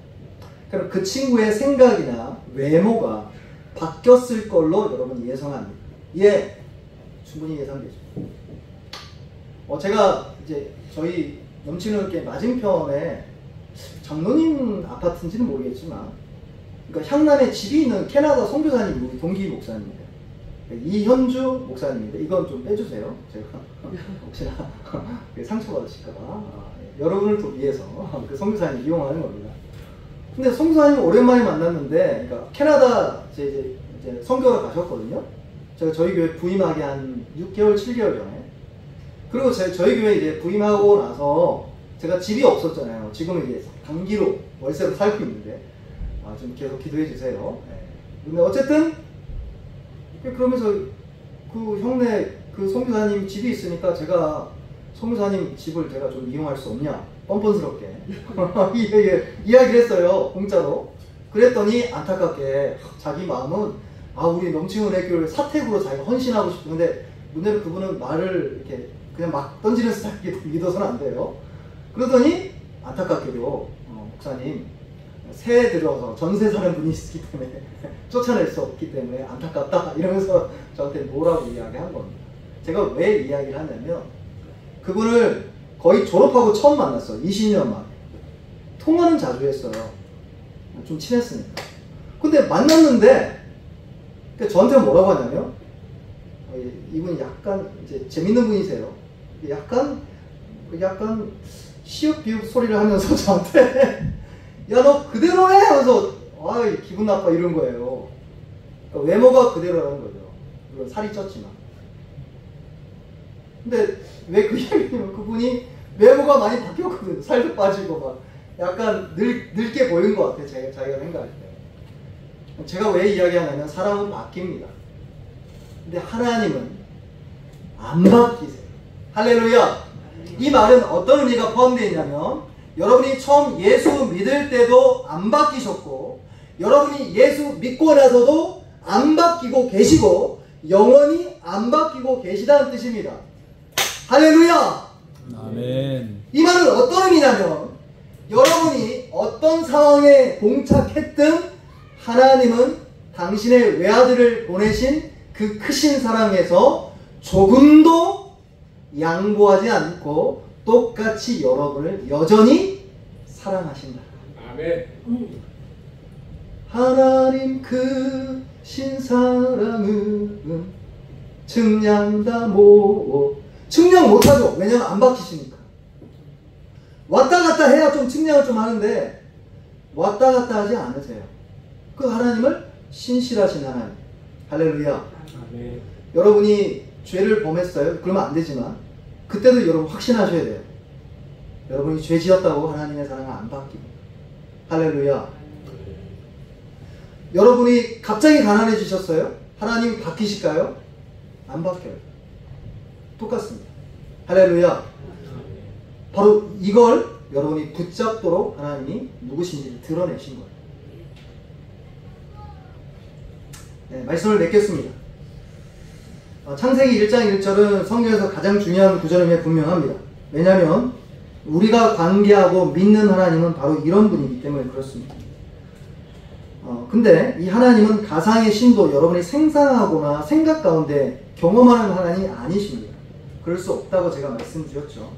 그럼 그 친구의 생각이나 외모가 바뀌었을 걸로 여러분이 예상합니다. 예, 충분히 예상되죠. 제가 이제 저희 넘치는 게 맞은편에 장로님 아파트인지는 모르겠지만 그러니까 향남에 집이 있는 캐나다 선교사님 우리 동기 목사님이에요. 이현주 목사님인데 이건 좀 빼주세요. 제가 혹시나 상처받으실까봐 여러분을 또 위해서 그 선교사님 이용하는 겁니다. 근데 선교사님 오랜만에 만났는데, 그러니까 캐나다 이제 선교를 가셨거든요. 제가 저희 교회 부임하기 한 6개월, 7개월 전에. 그리고 저희 교회 이제 부임하고 나서 제가 집이 없었잖아요. 지금은 이제 단기로 월세로 살고 있는데, 좀 계속 기도해 주세요. 네. 근데 어쨌든 그러면서 그 형네 그 선교사님 집이 있으니까 제가 선교사님 집을 제가 좀 이용할 수 없냐 뻔뻔스럽게 이야기를 했어요. 공짜로. 그랬더니 안타깝게 자기 마음은 우리 넘치는 은혜교회를 사택으로 자기가 헌신하고 싶은데, 문제는 그분은 말을 이렇게 그냥 막 던지는 스타일이 믿어서는 안 돼요. 그러더니 안타깝게도 목사님 새해 들어서 전세 사는 분이 있기 때문에 쫓아낼 수 없기 때문에 안타깝다 이러면서 저한테 뭐라고 이야기한 겁니다. 제가 왜 이야기를 하냐면, 그분을 거의 졸업하고 처음 만났어요. 20년 만에. 통화는 자주 했어요. 좀 친했으니까. 근데 만났는데 저한테 뭐라고 하냐면, 이분이 약간 이제 재밌는 분이세요. 약간 시읍 비읍 소리를 하면서 저한테 야 너 그대로 해! 하면서 기분 나빠 이런 거예요. 그러니까 외모가 그대로라는 거죠. 물론 살이 쪘지만. 근데 왜 그 이야기냐면, 그분이 외모가 많이 바뀌었거든요. 살도 빠지고 막 약간 늙게 보이는 것 같아요. 자기가 생각할 때. 제가 왜 이야기하냐면, 사람은 바뀝니다. 근데 하나님은 안 바뀌세요. 할렐루야. 이 말은 어떤 의미가 포함되어 있냐면, 여러분이 처음 예수 믿을 때도 안 바뀌셨고, 여러분이 예수 믿고 나서도 안 바뀌고 계시고, 영원히 안 바뀌고 계시다는 뜻입니다. 할렐루야. 아멘. 이 말은 어떤 의미냐면, 여러분이 어떤 상황에 봉착했든 하나님은 당신의 외아들을 보내신 그 크신 사랑에서 조금도 양보하지 않고 똑같이 여러분을 여전히 사랑하신다. 아멘. 하나님 크신 사랑은 측량다 측량 못하죠. 왜냐면 안 바뀌시니까. 왔다 갔다 해야 좀 측량을 좀 하는데 왔다 갔다 하지 않으세요. 그 하나님을 신실하신 하나님. 할렐루야. 아멘. 여러분이 죄를 범했어요. 그러면 안 되지만 그때도 여러분 확신하셔야 돼요. 여러분이 죄 지었다고 하나님의 사랑은 안 바뀝니다. 할렐루야. 여러분이 갑자기 가난해지셨어요? 하나님 바뀌실까요? 안 바뀌어요. 똑같습니다. 할렐루야. 바로 이걸 여러분이 붙잡도록 하나님이 누구신지 드러내신 거예요. 네, 말씀을 맺겠습니다. 창세기 1장 1절은 성경에서 가장 중요한 구절임에 분명합니다. 왜냐하면 우리가 관계하고 믿는 하나님은 바로 이런 분이기 때문에 그렇습니다. 근데 이 하나님은 가상의 신도 여러분이 생산하거나 생각 가운데 경험하는 하나님이 아니십니다. 그럴 수 없다고 제가 말씀드렸죠.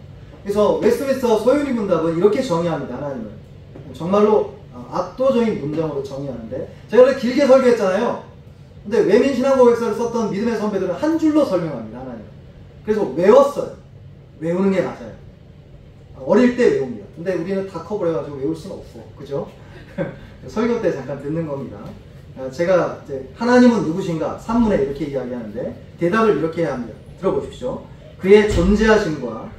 그래서 웨스트민스터 소유리 문답은 이렇게 정의합니다. 하나님을 정말로 압도적인 문장으로 정의하는데, 제가 그렇게 길게 설교했잖아요. 근데 외민신앙고백서를 썼던 믿음의 선배들은 한 줄로 설명합니다. 하나님. 그래서 외웠어요. 외우는 게 맞아요. 어릴 때 외웁니다. 근데 우리는 다 커버해가지고 외울 수는 없고, 그죠? 설교 때 잠깐 듣는 겁니다. 제가 이제 하나님은 누구신가? 산문에 이렇게 이야기하는데 대답을 이렇게 해야 합니다. 들어보십시오. 그의 존재하심과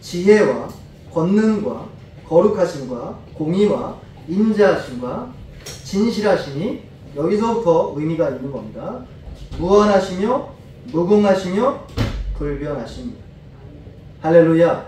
지혜와 권능과 거룩하심과 공의와 인자하심과 진실하심이 여기서부터 의미가 있는 겁니다. 무한하시며 무궁하시며 불변하십니다. 할렐루야.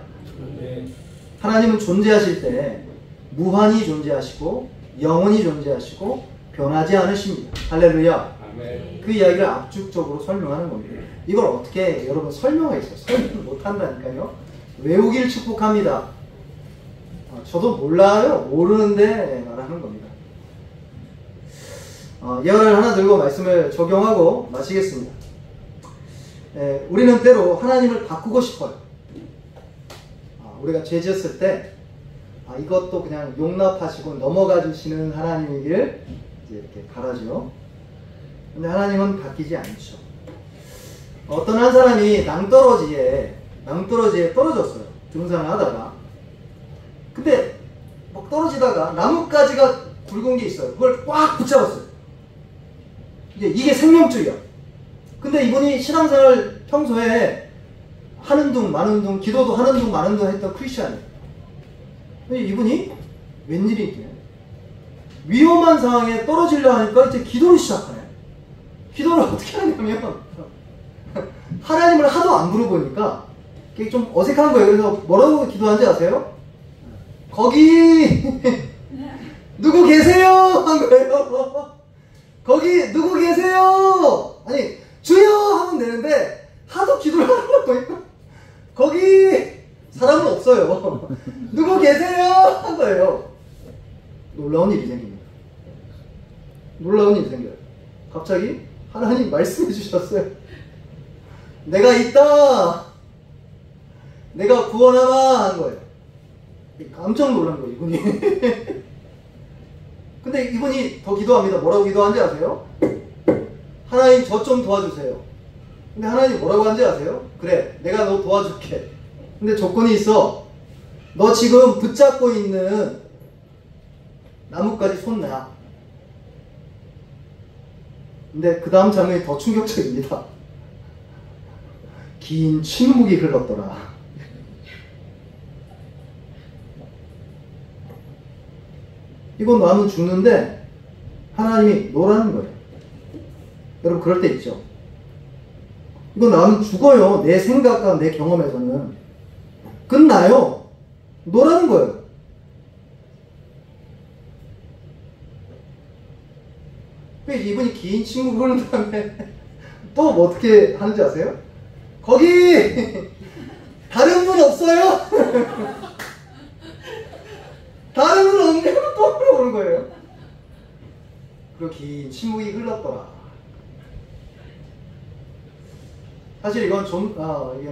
하나님은 존재하실 때 무한히 존재하시고 영원히 존재하시고 변하지 않으십니다. 할렐루야. 아멘. 그 이야기를 압축적으로 설명하는 겁니다. 이걸 어떻게 여러분 설명하겠어요? 설명 못한다니까요. 외우기를 축복합니다. 저도 몰라요. 모르는데 말하는 겁니다. 예언을 하나 들고 말씀을 적용하고 마치겠습니다. 우리는 때로 하나님을 바꾸고 싶어요. 우리가 죄 지었을 때 이것도 그냥 용납하시고 넘어가 주시는 하나님이길 이제 이렇게 바라죠. 근데 하나님은 바뀌지 않죠. 어떤 한 사람이 낭떠러지에 떨어졌어요. 등산을 하다가. 근데 막 떨어지다가 나뭇가지가 굵은 게 있어요. 그걸 꽉 붙잡았어요. 이게 생명줄이야. 근데 이분이 신앙생활 평소에 하는 둥 마는 둥, 기도도 하는 둥 마는 둥 했던 크리스찬이에요. 근데 이분이 웬일이 있게 위험한 상황에 떨어지려 하니까 이제 기도를 시작하네. 기도를 어떻게 하냐면 하나님을 하도 안 부르보니까 그게 좀 어색한 거예요. 그래서 뭐라고 기도한지 아세요? 거기 누구 계세요? 한 거예요. 거기 누구 계세요? 아니 주여 하면 되는데 하도 기도를 하려고 보니까 거기 사람은 없어요. 누구 계세요? 한 거예요. 놀라운 일이 생깁니다. 놀라운 일이 생겨요. 갑자기 하나님 말씀해 주셨어요. 내가 있다. 내가 구원하마 한 거예요. 깜짝 놀란 거예요, 이분이. 근데 이분이 더 기도합니다. 뭐라고 기도한지 아세요? 하나님 저 좀 도와주세요. 근데 하나님 뭐라고 한지 아세요? 그래, 내가 너 도와줄게. 근데 조건이 있어. 너 지금 붙잡고 있는 나뭇가지 손 놔. 근데 그 다음 장면이 더 충격적입니다. 긴 침묵이 흘렀더라. 이건 나는 죽는데 하나님이 노라는 거예요. 여러분 그럴 때 있죠. 이건 나는 죽어요. 내 생각과 내 경험에서는. 끝나요. 노라는 거예요. 이분이 긴 침묵을 흐른 다음에 또 뭐 어떻게 하는지 아세요? 거기 다른 분 없어요? 다른 분 없냐고 또 물어보는 거예요. 그리고 긴 침묵이 흘렀더라. 사실 이건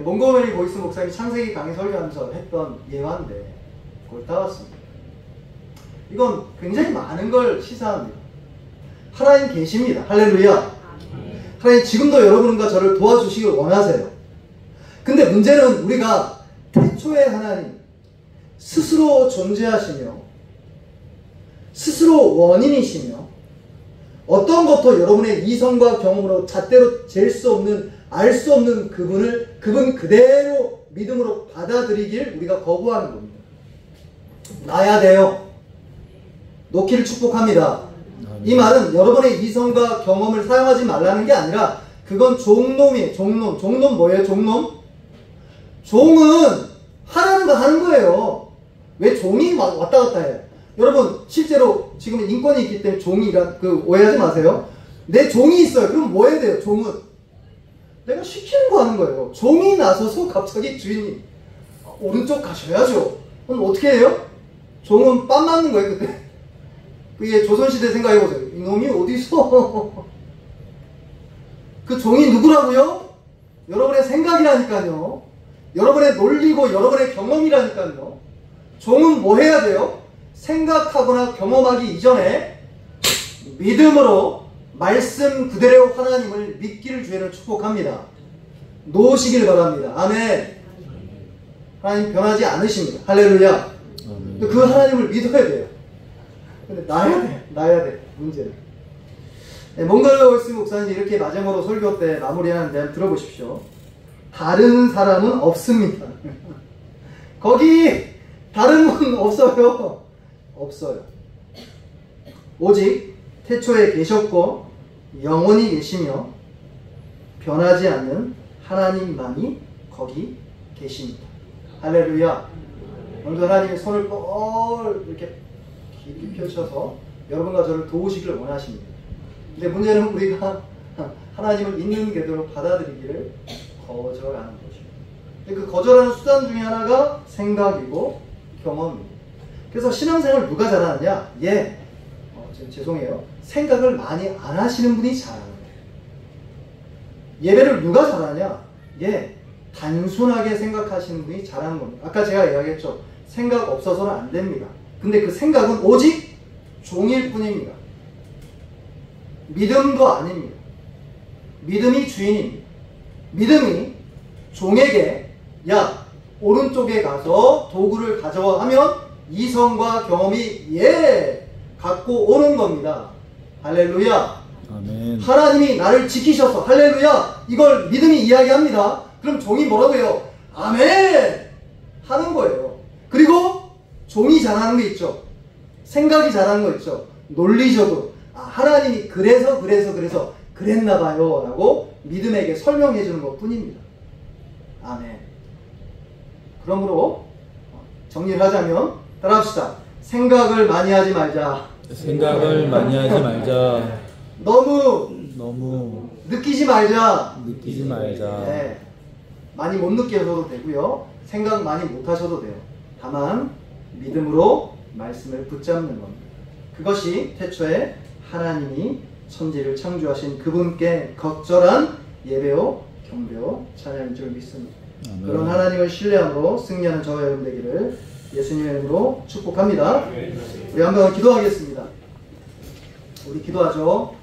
몽고메리 보이스 목사님이 창세기 강의 설교하면서 했던 예화인데 그걸 따왔습니다. 이건 굉장히 많은 걸 시사합니다. 하나님 계십니다. 할렐루야. 하나님 지금도 여러분과 저를 도와주시길 원하세요. 근데 문제는 우리가 태초의 하나님 스스로 존재하시며 스스로 원인이시며 어떤 것도 여러분의 이성과 경험으로 잣대로 잴 수 없는 알 수 없는 그분 그대로 믿음으로 받아들이길 우리가 거부하는 겁니다. 나야 돼요. 놓기를 축복합니다. 이 말은 여러분의 이성과 경험을 사용하지 말라는 게 아니라 그건 종놈이에요. 종놈 뭐예요? 종놈? 종은 하라는 거 하는 거예요. 왜 종이 왔다 갔다 해요? 여러분 실제로 지금 인권이 있기 때문에 종이란 오해하지 마세요. 내 종이 있어요. 그럼 뭐 해야 돼요? 종은 내가 시키는 거 하는 거예요. 종이 나서서 갑자기 주인님 오른쪽 가셔야죠. 그럼 어떻게 해요? 종은 빰 맞는 거예요. 그때 그게 조선시대 생각해보세요. 이놈이 어디서 그 종이 누구라고요? 여러분의 생각이라니까요. 여러분의 논리고 여러분의 경험이라니까요. 종은 뭐 해야 돼요? 생각하거나 경험하기 이전에 믿음으로 말씀 그대로 하나님을 믿기를 주의를 축복합니다. 놓으시길 바랍니다. 아멘. 하나님 변하지 않으십니다. 할렐루야. 그 하나님을 믿어야 돼요. 근데 나야 돼. 문제는. 몽골로이스 목사님 이렇게 마지막으로 설교 때 마무리하는데 한번 들어보십시오. 다른 사람은 없습니다. 거기 다른 분 없어요. 없어요. 오직 태초에 계셨고 영원히 계시며 변하지 않는 하나님만이 거기 계십니다. 할렐루야. 오늘도 하나님의 손을 이렇게 길게 펼쳐서 여러분과 저를 도우시기를 원하십니다. 근데 문제는 우리가 하나님을 있는 그대로 받아들이기를 거절하는 거죠. 근데 그 거절하는 수단 중에 하나가 생각이고 경험입니다. 그래서 신앙생활을 누가 잘하느냐? 죄송해요. 생각을 많이 안 하시는 분이 잘하는 거예요. 예배를 누가 잘하냐? 단순하게 생각하시는 분이 잘하는 겁니다. 아까 제가 이야기했죠. 생각 없어서는 안 됩니다. 근데 그 생각은 오직 종일 뿐입니다. 믿음도 아닙니다. 믿음이 주인입니다. 믿음이 종에게 야 오른쪽에 가서 도구를 가져와 하면 이성과 경험이 갖고 오는 겁니다. 할렐루야. 아멘. 하나님이 나를 지키셔서 할렐루야 이걸 믿음이 이야기합니다. 그럼 종이 뭐라고 해요? 아멘 하는 거예요. 그리고 종이 잘하는 거 있죠. 생각이 잘하는 거 있죠. 논리적으로 하나님이 그래서 그랬나 봐요 라고 믿음에게 설명해 주는 것 뿐입니다. 아멘. 그러므로 정리를 하자면 따라합시다. 생각을 많이 하지 말자. 생각을 많이 하지 말자. 너무 느끼지 말자. 느끼지 말자. 네. 많이 못 느껴서도 되고요. 생각 많이 못 하셔도 돼요. 다만 믿음으로 말씀을 붙잡는 겁니다. 그것이 태초에 하나님이 천지를 창조하신 그분께 적절한 예배요 경배요 찬양인 줄 믿습니다. 아멘. 그런 하나님을 신뢰함으로 승리하는 저와 여러분 되기를 예수님의 이름으로 축복합니다. 우리 한번 기도하겠습니다. 우리 기도하죠.